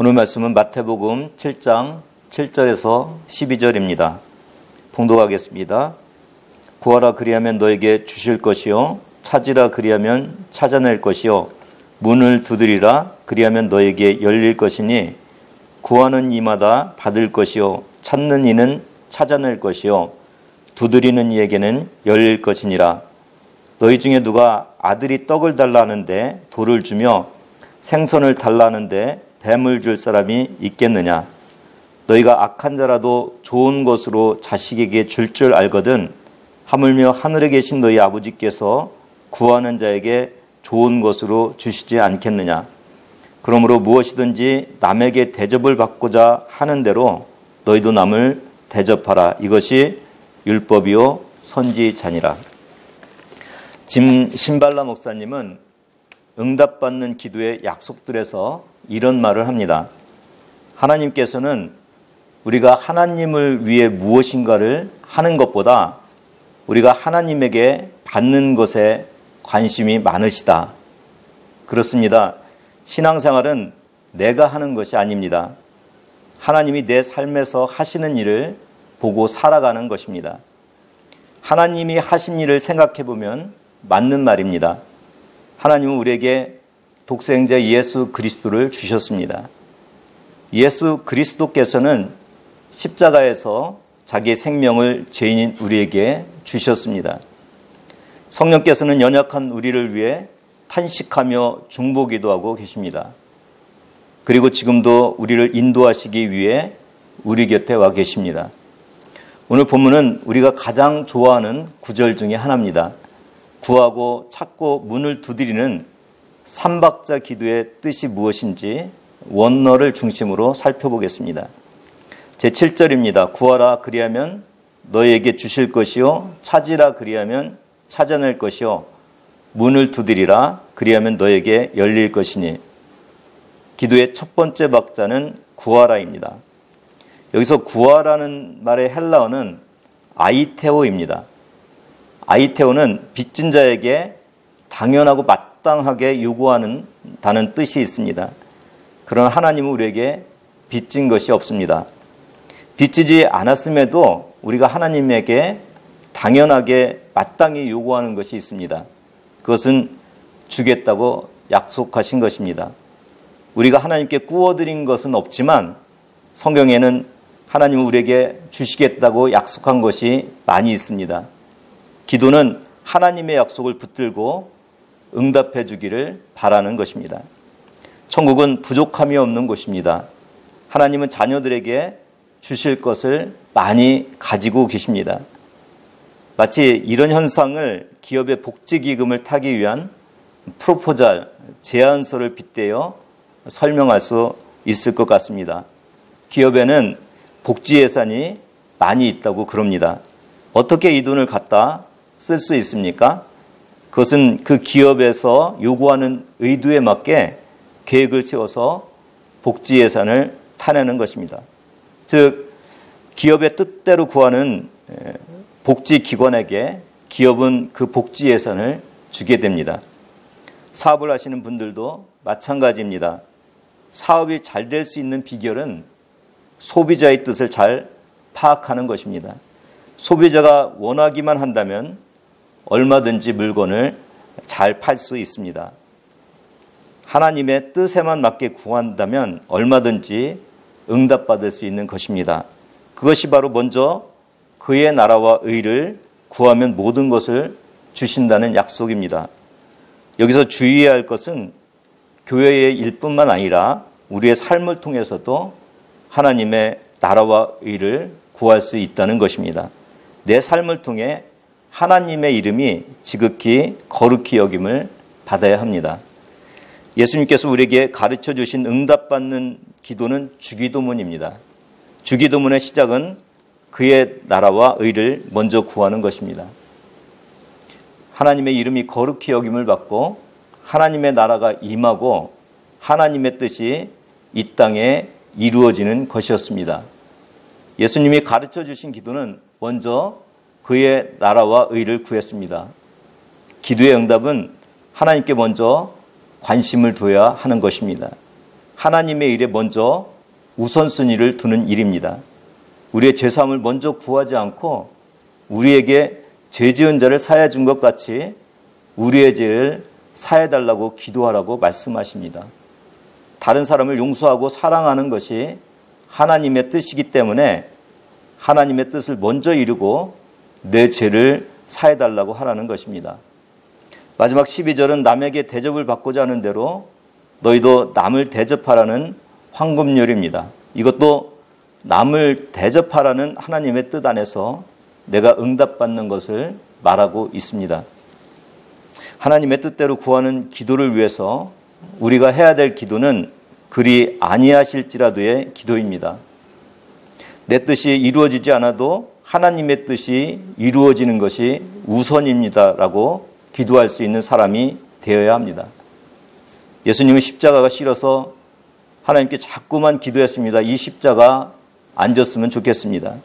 오늘 말씀은 마태복음 7장 7절에서 12절입니다. 봉독하겠습니다. 구하라 그리하면 너에게 주실 것이요 찾으라 그리하면 찾아낼 것이요 문을 두드리라 그리하면 너에게 열릴 것이니 구하는 이마다 받을 것이요 찾는 이는 찾아낼 것이요 두드리는 이에게는 열릴 것이니라. 너희 중에 누가 아들이 떡을 달라 하는데 돌을 주며 생선을 달라 하는데 뱀을 줄 사람이 있겠느냐? 너희가 악한 자라도 좋은 것으로 자식에게 줄 줄 알거든 하물며 하늘에 계신 너희 아버지께서 구하는 자에게 좋은 것으로 주시지 않겠느냐? 그러므로 무엇이든지 남에게 대접을 받고자 하는 대로 너희도 남을 대접하라. 이것이 율법이요 선지자니라. 짐 신발라 목사님은 응답받는 기도의 약속들에서 이런 말을 합니다. 하나님께서는 우리가 하나님을 위해 무엇인가를 하는 것보다 우리가 하나님에게 받는 것에 관심이 많으시다. 그렇습니다. 신앙생활은 내가 하는 것이 아닙니다. 하나님이 내 삶에서 하시는 일을 보고 살아가는 것입니다. 하나님이 하신 일을 생각해 보면 맞는 말입니다. 하나님은 우리에게 독생자 예수 그리스도를 주셨습니다. 예수 그리스도께서는 십자가에서 자기의 생명을 죄인인 우리에게 주셨습니다. 성령께서는 연약한 우리를 위해 탄식하며 중보기도 하고 계십니다. 그리고 지금도 우리를 인도하시기 위해 우리 곁에 와 계십니다. 오늘 본문은 우리가 가장 좋아하는 구절 중에 하나입니다. 구하고 찾고 문을 두드리는 삼박자 기도의 뜻이 무엇인지 원어를 중심으로 살펴보겠습니다. 제7절입니다. 구하라 그리하면 너희에게 주실 것이요 찾으라 그리하면 찾아낼 것이요 문을 두드리라 그리하면 너에게 열릴 것이니. 기도의 첫 번째 박자는 구하라입니다. 여기서 구하라는 말의 헬라어는 아이테오입니다. 아이테오는 빚진 자에게 당연하고 마땅하게 요구한다는 뜻이 있습니다. 그러나 하나님은 우리에게 빚진 것이 없습니다. 빚지지 않았음에도 우리가 하나님에게 당연하게 마땅히 요구하는 것이 있습니다. 그것은 주겠다고 약속하신 것입니다. 우리가 하나님께 꾸어드린 것은 없지만 성경에는 하나님은 우리에게 주시겠다고 약속한 것이 많이 있습니다. 기도는 하나님의 약속을 붙들고 응답해 주기를 바라는 것입니다. 천국은 부족함이 없는 곳입니다. 하나님은 자녀들에게 주실 것을 많이 가지고 계십니다. 마치 이런 현상을 기업의 복지기금을 타기 위한 프로포잘, 제안서를 빗대어 설명할 수 있을 것 같습니다. 기업에는 복지 예산이 많이 있다고 그럽니다. 어떻게 이 돈을 갖다 쓸 수 있습니까? 그것은 그 기업에서 요구하는 의도에 맞게 계획을 세워서 복지 예산을 타내는 것입니다. 즉 기업의 뜻대로 구하는 복지기관에게 기업은 그 복지 예산을 주게 됩니다. 사업을 하시는 분들도 마찬가지입니다. 사업이 잘 될 수 있는 비결은 소비자의 뜻을 잘 파악하는 것입니다. 소비자가 원하기만 한다면 얼마든지 물건을 잘 팔 수 있습니다. 하나님의 뜻에만 맞게 구한다면 얼마든지 응답받을 수 있는 것입니다. 그것이 바로 먼저 그의 나라와 의를 구하면 모든 것을 주신다는 약속입니다. 여기서 주의해야 할 것은 교회의 일뿐만 아니라 우리의 삶을 통해서도 하나님의 나라와 의를 구할 수 있다는 것입니다. 내 삶을 통해 하나님의 이름이 지극히 거룩히 여김을 받아야 합니다. 예수님께서 우리에게 가르쳐 주신 응답받는 기도는 주기도문입니다. 주기도문의 시작은 그의 나라와 의를 먼저 구하는 것입니다. 하나님의 이름이 거룩히 여김을 받고 하나님의 나라가 임하고 하나님의 뜻이 이 땅에 이루어지는 것이었습니다. 예수님이 가르쳐 주신 기도는 먼저 그의 나라와 의를 구했습니다. 기도의 응답은 하나님께 먼저 관심을 둬야 하는 것입니다. 하나님의 일에 먼저 우선순위를 두는 일입니다. 우리의 죄사함을 먼저 구하지 않고 우리에게 죄 지은 자를 사해 준 것 같이 우리의 죄를 사해달라고 기도하라고 말씀하십니다. 다른 사람을 용서하고 사랑하는 것이 하나님의 뜻이기 때문에 하나님의 뜻을 먼저 이루고 내 죄를 사해달라고 하라는 것입니다. 마지막 12절은 남에게 대접을 받고자 하는 대로 너희도 남을 대접하라는 황금률입니다. 이것도 남을 대접하라는 하나님의 뜻 안에서 내가 응답받는 것을 말하고 있습니다. 하나님의 뜻대로 구하는 기도를 위해서 우리가 해야 될 기도는 그리 아니하실지라도의 기도입니다. 내 뜻이 이루어지지 않아도 하나님의 뜻이 이루어지는 것이 우선입니다라고 기도할 수 있는 사람이 되어야 합니다. 예수님은 십자가가 싫어서 하나님께 자꾸만 기도했습니다. 이 십자가 안 졌으면 좋겠습니다.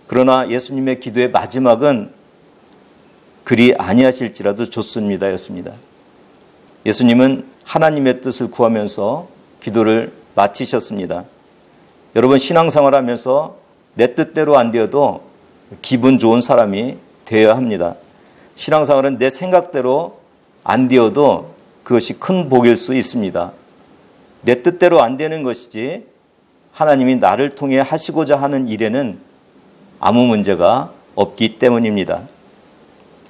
그러나 예수님의 기도의 마지막은 그리 아니하실지라도 좋습니다 였습니다. 예수님은 하나님의 뜻을 구하면서 기도를 마치셨습니다. 여러분, 신앙생활 하면서 내 뜻대로 안 되어도 기분 좋은 사람이 되어야 합니다. 신앙생활은 내 생각대로 안 되어도 그것이 큰 복일 수 있습니다. 내 뜻대로 안 되는 것이지 하나님이 나를 통해 하시고자 하는 일에는 아무 문제가 없기 때문입니다.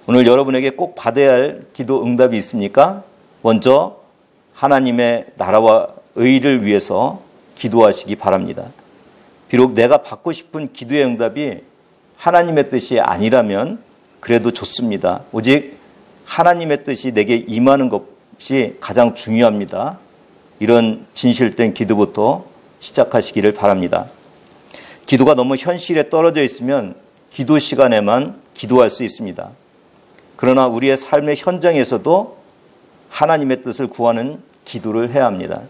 오늘 여러분에게 꼭 받아야 할 기도 응답이 있습니까? 먼저 하나님의 나라와 의를 위해서 기도하시기 바랍니다. 비록 내가 받고 싶은 기도의 응답이 하나님의 뜻이 아니라면 그래도 좋습니다. 오직 하나님의 뜻이 내게 임하는 것이 가장 중요합니다. 이런 진실된 기도부터 시작하시기를 바랍니다. 기도가 너무 현실에 떨어져 있으면 기도 시간에만 기도할 수 있습니다. 그러나 우리의 삶의 현장에서도 하나님의 뜻을 구하는 기도를 해야 합니다.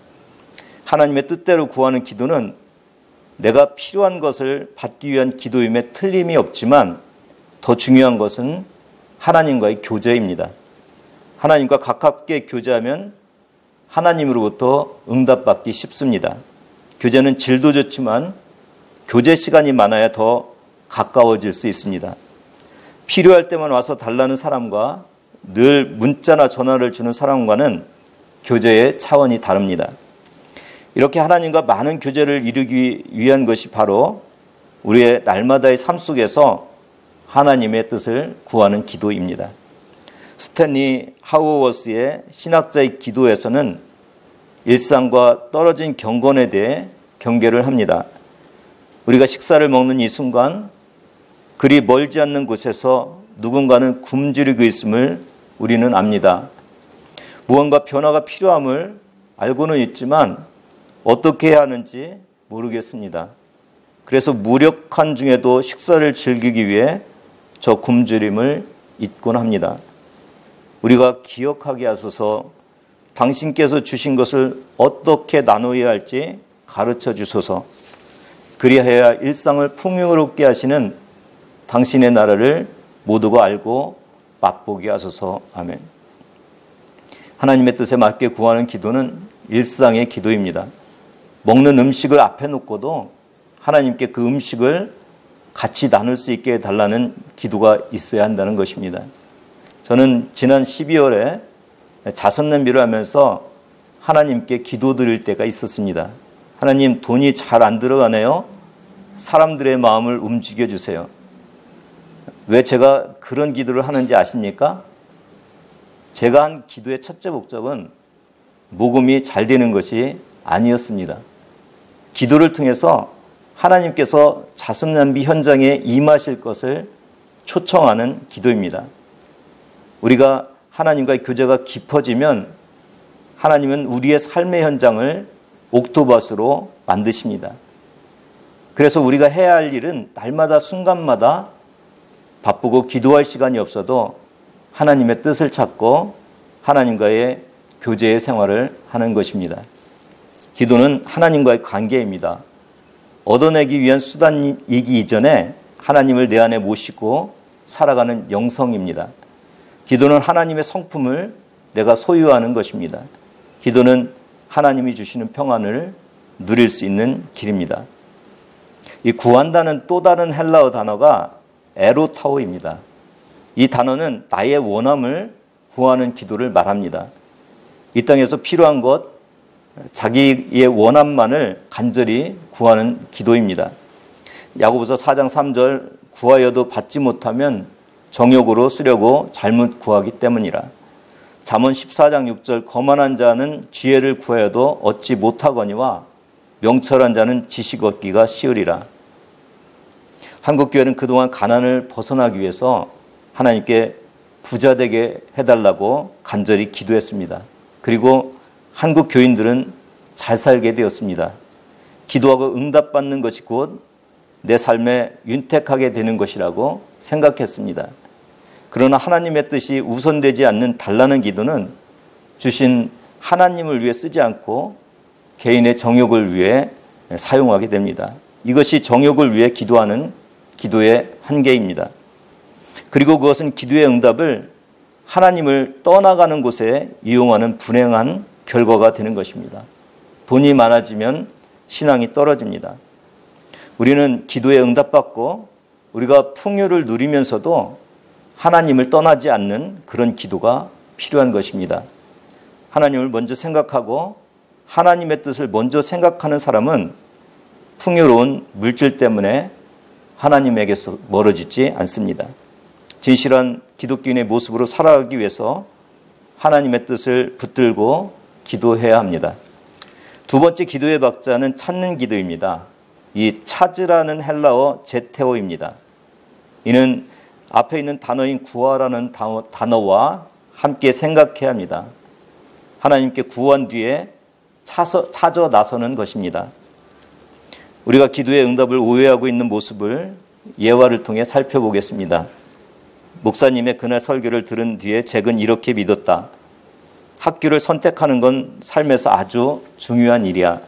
하나님의 뜻대로 구하는 기도는 내가 필요한 것을 받기 위한 기도임에 틀림이 없지만 더 중요한 것은 하나님과의 교제입니다. 하나님과 가깝게 교제하면 하나님으로부터 응답받기 쉽습니다. 교제는 질도 좋지만 교제 시간이 많아야 더 가까워질 수 있습니다. 필요할 때만 와서 달라는 사람과 늘 문자나 전화를 주는 사람과는 교제의 차원이 다릅니다. 이렇게 하나님과 많은 교제를 이루기 위한 것이 바로 우리의 날마다의 삶 속에서 하나님의 뜻을 구하는 기도입니다. 스탠리 하우어워스의 신학자의 기도에서는 일상과 떨어진 경건에 대해 경계를 합니다. 우리가 식사를 먹는 이 순간 그리 멀지 않는 곳에서 누군가는 굶주리고 있음을 우리는 압니다. 무언가 변화가 필요함을 알고는 있지만 어떻게 해야 하는지 모르겠습니다. 그래서 무력한 중에도 식사를 즐기기 위해 저 굶주림을 잊곤 합니다. 우리가 기억하게 하소서. 당신께서 주신 것을 어떻게 나누어야 할지 가르쳐 주소서. 그리하여 일상을 풍요롭게 하시는 당신의 나라를 모두가 알고 맛보게 하소서. 아멘. 하나님의 뜻에 맞게 구하는 기도는 일상의 기도입니다. 먹는 음식을 앞에 놓고도 하나님께 그 음식을 같이 나눌 수 있게 해달라는 기도가 있어야 한다는 것입니다. 저는 지난 12월에 자선냄비를 하면서 하나님께 기도드릴 때가 있었습니다. 하나님, 돈이 잘 안 들어가네요. 사람들의 마음을 움직여주세요. 왜 제가 그런 기도를 하는지 아십니까? 제가 한 기도의 첫째 목적은 모금이 잘 되는 것이 아니었습니다. 기도를 통해서 하나님께서 자선냄비 현장에 임하실 것을 초청하는 기도입니다. 우리가 하나님과의 교제가 깊어지면 하나님은 우리의 삶의 현장을 옥토버스로 만드십니다. 그래서 우리가 해야 할 일은 날마다 순간마다 바쁘고 기도할 시간이 없어도 하나님의 뜻을 찾고 하나님과의 교제의 생활을 하는 것입니다. 기도는 하나님과의 관계입니다. 얻어내기 위한 수단이기 이전에 하나님을 내 안에 모시고 살아가는 영성입니다. 기도는 하나님의 성품을 내가 소유하는 것입니다. 기도는 하나님이 주시는 평안을 누릴 수 있는 길입니다. 이 구한다는 또 다른 헬라어 단어가 에로타오입니다. 이 단어는 나의 원함을 구하는 기도를 말합니다. 이 땅에서 필요한 것, 자기의 원함만을 간절히 구하는 기도입니다. 야고보서 4장 3절 구하여도 받지 못하면 정욕으로 쓰려고 잘못 구하기 때문이라. 잠언 14장 6절 거만한 자는 지혜를 구하여도 얻지 못하거니와 명철한 자는 지식 얻기가 쉬우리라. 한국교회는 그동안 가난을 벗어나기 위해서 하나님께 부자 되게 해달라고 간절히 기도했습니다. 그리고 한국 교인들은 잘 살게 되었습니다. 기도하고 응답받는 것이 곧 내 삶에 윤택하게 되는 것이라고 생각했습니다. 그러나 하나님의 뜻이 우선되지 않는 달라는 기도는 주신 하나님을 위해 쓰지 않고 개인의 정욕을 위해 사용하게 됩니다. 이것이 정욕을 위해 기도하는 기도의 한계입니다. 그리고 그것은 기도의 응답을 하나님을 떠나가는 곳에 이용하는 불행한 결과가 되는 것입니다. 돈이 많아지면 신앙이 떨어집니다. 우리는 기도에 응답받고 우리가 풍요를 누리면서도 하나님을 떠나지 않는 그런 기도가 필요한 것입니다. 하나님을 먼저 생각하고 하나님의 뜻을 먼저 생각하는 사람은 풍요로운 물질 때문에 하나님에게서 멀어지지 않습니다. 진실한 기독교인의 모습으로 살아가기 위해서 하나님의 뜻을 붙들고 기도해야 합니다. 두 번째 기도의 박자는 찾는 기도입니다. 이 찾으라는 헬라어 제테오입니다. 이는 앞에 있는 단어인 구하라는 단어와 함께 생각해야 합니다. 하나님께 구한 뒤에 찾아 나서는 것입니다. 우리가 기도의 응답을 오해하고 있는 모습을 예화를 통해 살펴보겠습니다. 목사님의 그날 설교를 들은 뒤에 잭은 이렇게 믿었다. 학교를 선택하는 건 삶에서 아주 중요한 일이야.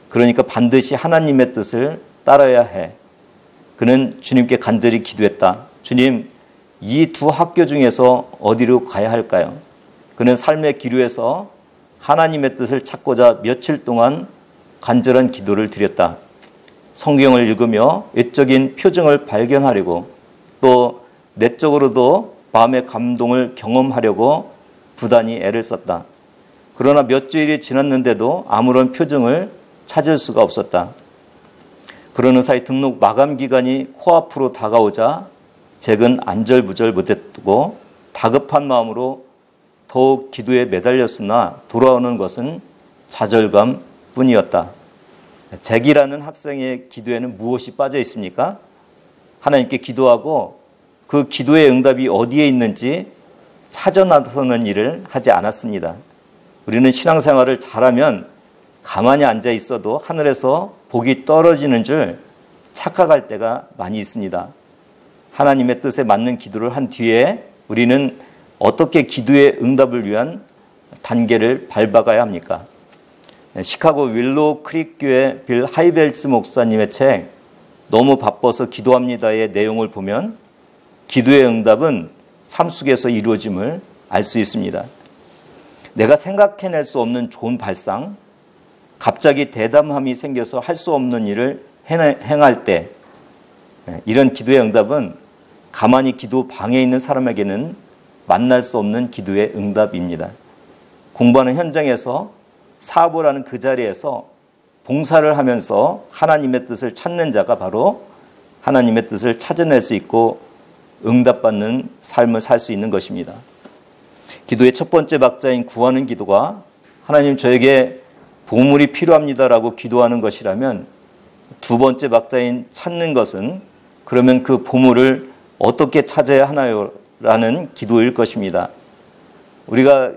그러니까 반드시 하나님의 뜻을 따라야 해. 그는 주님께 간절히 기도했다. 주님, 이 두 학교 중에서 어디로 가야 할까요? 그는 삶의 기로에서 하나님의 뜻을 찾고자 며칠 동안 간절한 기도를 드렸다. 성경을 읽으며 외적인 표정을 발견하려고 또 내적으로도 마음의 감동을 경험하려고 부단히 애를 썼다. 그러나 몇 주일이 지났는데도 아무런 표정을 찾을 수가 없었다. 그러는 사이 등록 마감 기간이 코앞으로 다가오자 잭은 안절부절 못했고 다급한 마음으로 더욱 기도에 매달렸으나 돌아오는 것은 좌절감 뿐이었다. 잭이라는 학생의 기도에는 무엇이 빠져 있습니까? 하나님께 기도하고 그 기도의 응답이 어디에 있는지 찾아 나서는 일을 하지 않았습니다. 우리는 신앙생활을 잘하면 가만히 앉아 있어도 하늘에서 복이 떨어지는 줄 착각할 때가 많이 있습니다. 하나님의 뜻에 맞는 기도를 한 뒤에 우리는 어떻게 기도의 응답을 위한 단계를 밟아가야 합니까? 시카고 윌로우 크릭 교회 빌 하이벨스 목사님의 책 너무 바빠서 기도합니다의 내용을 보면 기도의 응답은 삶 속에서 이루어짐을 알 수 있습니다. 내가 생각해낼 수 없는 좋은 발상, 갑자기 대담함이 생겨서 할 수 없는 일을 행할 때 이런 기도의 응답은 가만히 기도 방에 있는 사람에게는 만날 수 없는 기도의 응답입니다. 공부하는 현장에서 사업을 하는 그 자리에서 봉사를 하면서 하나님의 뜻을 찾는 자가 바로 하나님의 뜻을 찾아낼 수 있고 응답받는 삶을 살 수 있는 것입니다. 기도의 첫 번째 박자인 구하는 기도가 하나님 저에게 보물이 필요합니다라고 기도하는 것이라면 두 번째 박자인 찾는 것은 그러면 그 보물을 어떻게 찾아야 하나요? 라는 기도일 것입니다. 우리가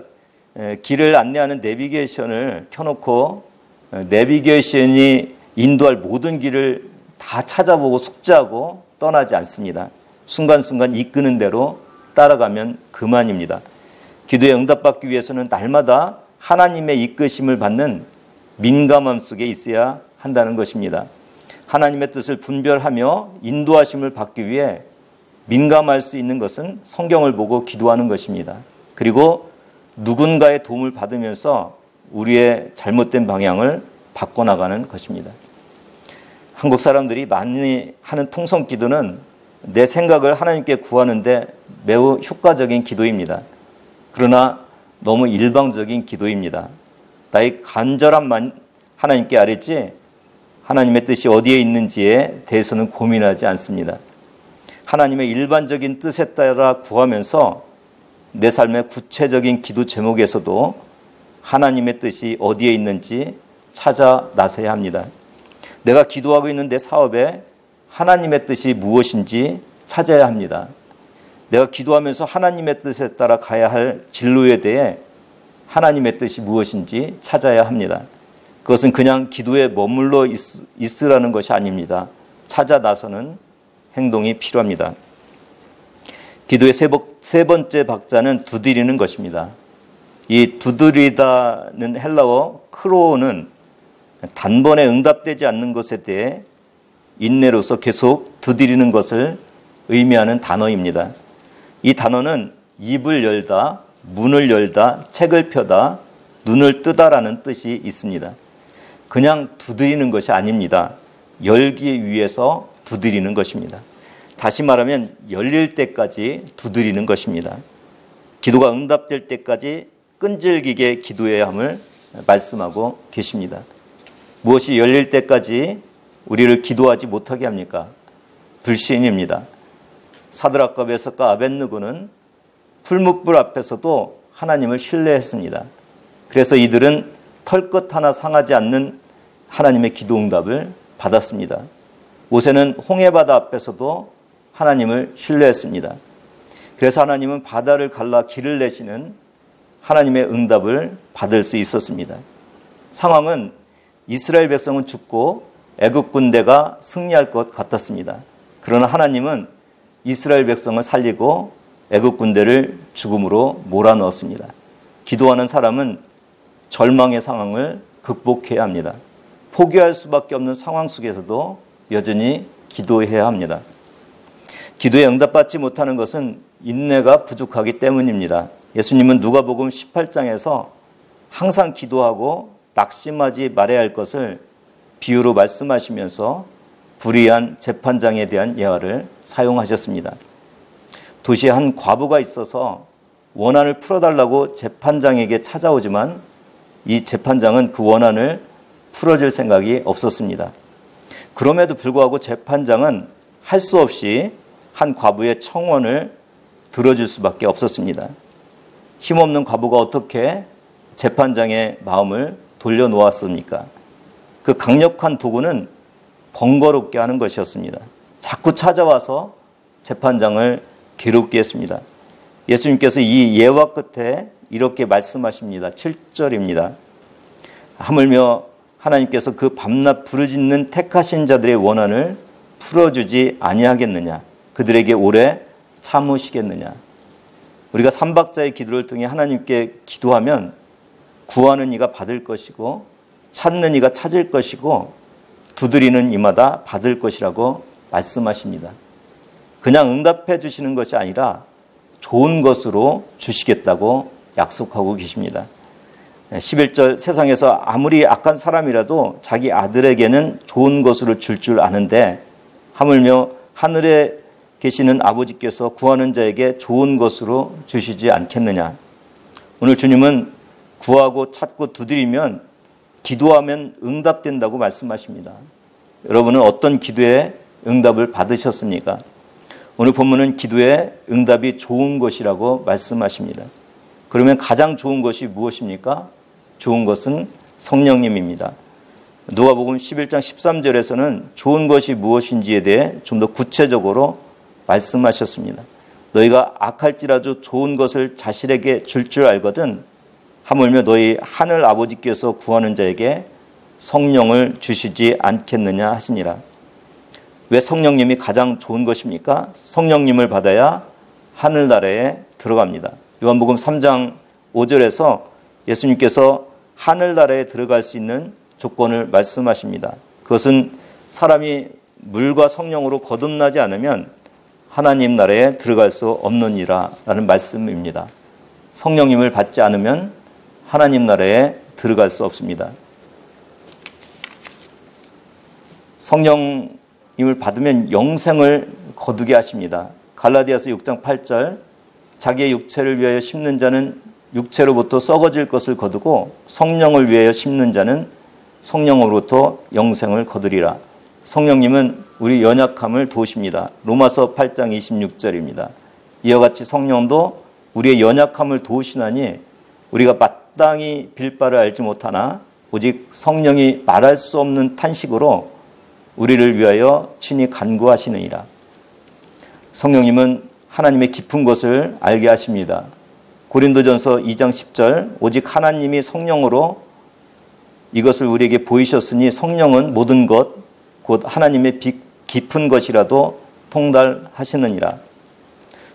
길을 안내하는 내비게이션을 켜놓고 내비게이션이 인도할 모든 길을 다 찾아보고 숙지하고 떠나지 않습니다. 순간순간 이끄는 대로 따라가면 그만입니다. 기도에 응답받기 위해서는 날마다 하나님의 이끄심을 받는 민감함 속에 있어야 한다는 것입니다. 하나님의 뜻을 분별하며 인도하심을 받기 위해 민감할 수 있는 것은 성경을 보고 기도하는 것입니다. 그리고 누군가의 도움을 받으면서 우리의 잘못된 방향을 바꿔나가는 것입니다. 한국 사람들이 많이 하는 통성 기도는 내 생각을 하나님께 구하는데 매우 효과적인 기도입니다. 그러나 너무 일방적인 기도입니다. 나의 간절함만 하나님께 아뢰지 하나님의 뜻이 어디에 있는지에 대해서는 고민하지 않습니다. 하나님의 일반적인 뜻에 따라 구하면서 내 삶의 구체적인 기도 제목에서도 하나님의 뜻이 어디에 있는지 찾아 나서야 합니다. 내가 기도하고 있는 내 사업에 하나님의 뜻이 무엇인지 찾아야 합니다. 내가 기도하면서 하나님의 뜻에 따라 가야 할 진로에 대해 하나님의 뜻이 무엇인지 찾아야 합니다. 그것은 그냥 기도에 머물러 있으라는 것이 아닙니다. 찾아 나서는 행동이 필요합니다. 기도의 세 번째 박자는 두드리는 것입니다. 이 두드리다는 헬라어 크로는 단번에 응답되지 않는 것에 대해 인내로서 계속 두드리는 것을 의미하는 단어입니다. 이 단어는 입을 열다, 문을 열다, 책을 펴다, 눈을 뜨다라는 뜻이 있습니다. 그냥 두드리는 것이 아닙니다. 열기 위해서 두드리는 것입니다. 다시 말하면 열릴 때까지 두드리는 것입니다. 기도가 응답될 때까지 끈질기게 기도해야 함을 말씀하고 계십니다. 무엇이 열릴 때까지 우리를 기도하지 못하게 합니까? 불신입니다. 사드락과 메삭과 아벳느고는 풀무불 앞에서도 하나님을 신뢰했습니다. 그래서 이들은 털끝 하나 상하지 않는 하나님의 기도 응답을 받았습니다. 모세는 홍해바다 앞에서도 하나님을 신뢰했습니다. 그래서 하나님은 바다를 갈라 길을 내시는 하나님의 응답을 받을 수 있었습니다. 상황은 이스라엘 백성은 죽고 애굽 군대가 승리할 것 같았습니다. 그러나 하나님은 이스라엘 백성을 살리고 애굽 군대를 죽음으로 몰아넣었습니다. 기도하는 사람은 절망의 상황을 극복해야 합니다. 포기할 수밖에 없는 상황 속에서도 여전히 기도해야 합니다. 기도에 응답받지 못하는 것은 인내가 부족하기 때문입니다. 예수님은 누가복음 18장에서 항상 기도하고 낙심하지 말아야 할 것을 비유로 말씀하시면서 불의한 재판장에 대한 예화를 사용하셨습니다. 도시에 한 과부가 있어서 원한을 풀어달라고 재판장에게 찾아오지만 이 재판장은 그 원한을 풀어줄 생각이 없었습니다. 그럼에도 불구하고 재판장은 할 수 없이 한 과부의 청원을 들어줄 수밖에 없었습니다. 힘없는 과부가 어떻게 재판장의 마음을 돌려놓았습니까? 그 강력한 도구는 번거롭게 하는 것이었습니다. 자꾸 찾아와서 재판장을 괴롭게 했습니다. 예수님께서 이 예화 끝에 이렇게 말씀하십니다. 7절입니다. 하물며 하나님께서 그 밤낮 부르짖는 택하신 자들의 원한을 풀어주지 아니하겠느냐? 그들에게 오래 참으시겠느냐? 우리가 삼박자의 기도를 통해 하나님께 기도하면 구하는 이가 받을 것이고 찾는 이가 찾을 것이고 두드리는 이마다 받을 것이라고 말씀하십니다. 그냥 응답해 주시는 것이 아니라 좋은 것으로 주시겠다고 약속하고 계십니다. 11절 세상에서 아무리 악한 사람이라도 자기 아들에게는 좋은 것으로 줄 아는데 하물며 하늘에 계시는 아버지께서 구하는 자에게 좋은 것으로 주시지 않겠느냐. 오늘 주님은 구하고 찾고 두드리면 기도하면 응답된다고 말씀하십니다. 여러분은 어떤 기도에 응답을 받으셨습니까? 오늘 본문은 기도에 응답이 좋은 것이라고 말씀하십니다. 그러면 가장 좋은 것이 무엇입니까? 좋은 것은 성령님입니다. 누가복음 11장 13절에서는 좋은 것이 무엇인지에 대해 좀 더 구체적으로 말씀하셨습니다. 너희가 악할지라도 좋은 것을 자신에게 줄 알거든 하물며 너희 하늘 아버지께서 구하는 자에게 성령을 주시지 않겠느냐 하시니라. 왜 성령님이 가장 좋은 것입니까? 성령님을 받아야 하늘나라에 들어갑니다. 요한복음 3장 5절에서 예수님께서 하늘나라에 들어갈 수 있는 조건을 말씀하십니다. 그것은 사람이 물과 성령으로 거듭나지 않으면 하나님 나라에 들어갈 수 없느니라 라는 말씀입니다. 성령님을 받지 않으면 하나님 나라에 들어갈 수 없습니다. 성령님을 받으면 영생을 거두게 하십니다. 갈라디아서 6장 8절, 자기의 육체를 위하여 심는 자는 육체로부터 썩어질 것을 거두고 성령을 위하여 심는 자는 성령으로부터 영생을 거두리라. 성령님은 우리 연약함을 도우십니다. 로마서 8장 26절입니다. 이와 같이 성령도 우리의 연약함을 도우시나니 우리가 마땅히 빌 바를 알지 못하나 오직 성령이 말할 수 없는 탄식으로 우리를 위하여 친히 간구하시느니라. 성령님은 하나님의 깊은 것을 알게 하십니다. 고린도전서 2장 10절, 오직 하나님이 성령으로 이것을 우리에게 보이셨으니 성령은 모든 것, 곧 하나님의 깊은 것이라도 통달하시느니라.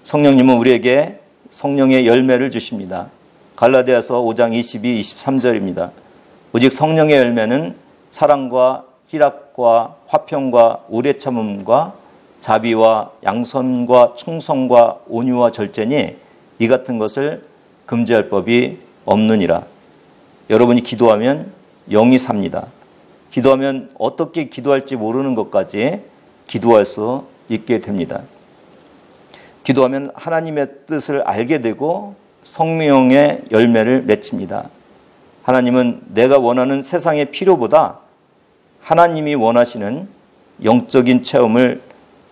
성령님은 우리에게 성령의 열매를 주십니다. 갈라디아서 5장 22, 23절입니다. 오직 성령의 열매는 사랑과 희락과 화평과 오래 참음과 자비와 양선과 충성과 온유와 절제니 이 같은 것을 금지할 법이 없느니라. 여러분이 기도하면 영이 삽니다. 기도하면 어떻게 기도할지 모르는 것까지 기도할 수 있게 됩니다. 기도하면 하나님의 뜻을 알게 되고 성령의 열매를 맺습니다. 하나님은 내가 원하는 세상의 필요보다 하나님이 원하시는 영적인 체험을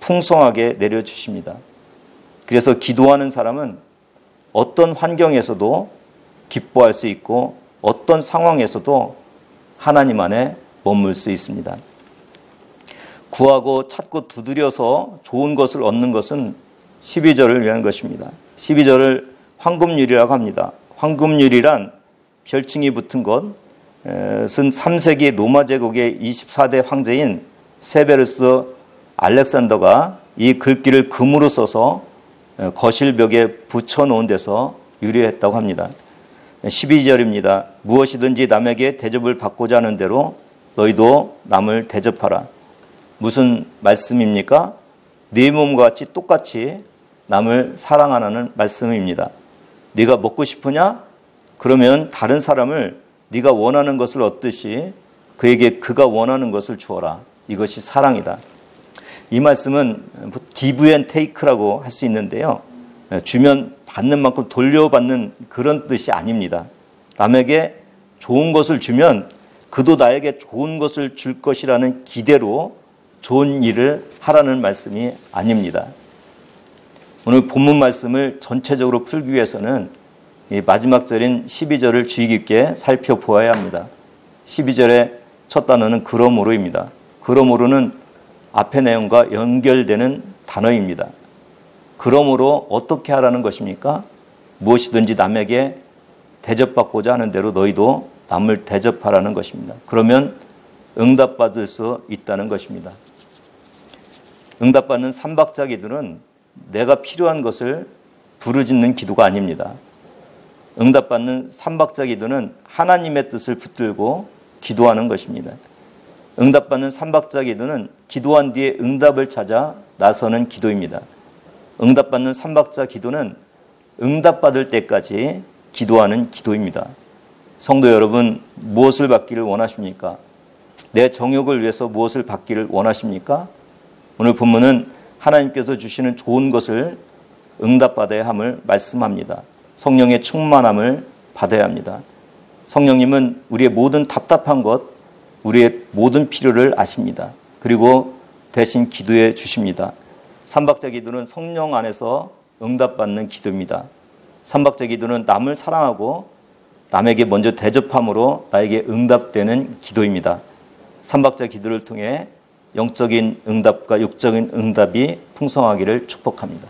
풍성하게 내려주십니다. 그래서 기도하는 사람은 어떤 환경에서도 기뻐할 수 있고 어떤 상황에서도 하나님 안에 머물 수 있습니다. 구하고 찾고 두드려서 좋은 것을 얻는 것은 12절을 위한 것입니다. 12절을 황금률이라고 합니다. 황금률이란 별칭이 붙은 것은 3세기 로마 제국의 24대 황제인 세베르스 알렉산더가 이 글귀를 금으로 써서 거실벽에 붙여놓은 데서 유래했다고 합니다. 12절입니다. 무엇이든지 남에게 대접을 받고자 하는 대로 너희도 남을 대접하라. 무슨 말씀입니까? 네 몸과 같이 똑같이 남을 사랑하라는 말씀입니다. 네가 먹고 싶으냐? 그러면 다른 사람을 네가 원하는 것을 얻듯이 그에게 그가 원하는 것을 주어라. 이것이 사랑이다. 이 말씀은 give and take라고 할 수 있는데요. 주면 받는 만큼 돌려받는 그런 뜻이 아닙니다. 남에게 좋은 것을 주면 그도 나에게 좋은 것을 줄 것이라는 기대로 좋은 일을 하라는 말씀이 아닙니다. 오늘 본문 말씀을 전체적으로 풀기 위해서는 이 마지막 절인 12절을 주의 깊게 살펴보아야 합니다. 12절의 첫 단어는 그러므로입니다. 그러므로는 앞의 내용과 연결되는 단어입니다. 그러므로 어떻게 하라는 것입니까? 무엇이든지 남에게 대접받고자 하는 대로 너희도 남을 대접하라는 것입니다. 그러면 응답받을 수 있다는 것입니다. 응답받는 삼박자 기도는 내가 필요한 것을 부르짖는 기도가 아닙니다. 응답받는 삼박자 기도는 하나님의 뜻을 붙들고 기도하는 것입니다. 응답받는 삼박자 기도는 기도한 뒤에 응답을 찾아 나서는 기도입니다. 응답받는 삼박자 기도는 응답받을 때까지 기도하는 기도입니다. 성도 여러분, 무엇을 받기를 원하십니까? 내 정욕을 위해서 무엇을 받기를 원하십니까? 오늘 본문은 하나님께서 주시는 좋은 것을 응답받아야 함을 말씀합니다. 성령의 충만함을 받아야 합니다. 성령님은 우리의 모든 답답한 것, 우리의 모든 필요를 아십니다. 그리고 대신 기도해 주십니다. 삼박자 기도는 성령 안에서 응답받는 기도입니다. 삼박자 기도는 남을 사랑하고 남에게 먼저 대접함으로 나에게 응답되는 기도입니다. 삼박자 기도를 통해 영적인 응답과 육적인 응답이 풍성하기를 축복합니다.